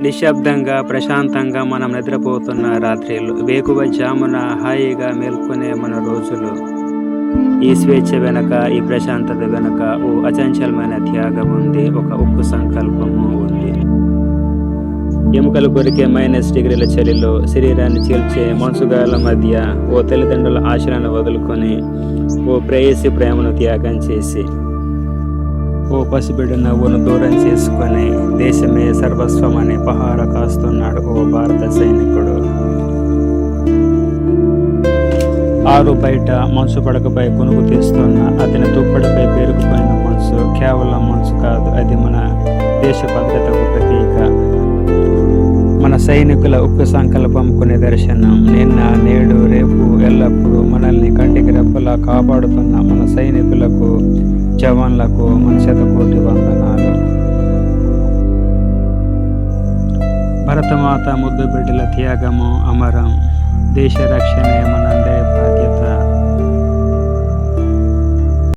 నిశ్శబ్దంగా, ప్రశాంతంగా మనం నిద్రపోతున్న రాత్రిళ్ళు, వేకువజామున హాయిగా మేల్కొనే మన రోజులు. ఈ స్వేచ్ఛ వెనక, ఈ ప్రశాంతత వెనక ఓ అచంచలమైన త్యాగం ఉంది. ఒక ఉక్కు సంకల్పము ఉంది. ఎముకలు కొరికే -డిగ్రీల చలిలో శరీరాన్ని చీల్చే మంచుగాల మధ్య ఓ తల్లిదండ్రుల ఆశలను వదులుకొని, ఓ ప్రేయసి ప్రేమను త్యాగం చేసి, ఓ పసిబిడ్డ నవ్వును దూరం చేసుకొని దేశమే సర్వస్వమని పహార కాస్తున్నాడు ఓ భారత సైనికుడు. ఆరు బయట మంచు పడకపై కొనుగు తీస్తున్న అతని దుప్పటిపై పేరుకుపోయిన మంచు కేవలం మంచు కాదు, అది మన దేశ భద్రతకు ప్రతీక. మన సైనికుల ఉక్కు సంకల్పంకు నిదర్శనం. నిన్న, నేడు, రేపు, ఎల్లప్పుడూ మనల్ని కంటికి రెప్పలా కాపాడుతున్న మన సైనికులకు, జవాన్లకు మన శతకోటి వందనాలు. భరతమాత ముద్దు బిడ్డల త్యాగము అమరం. దేశ రక్షణే మనందరి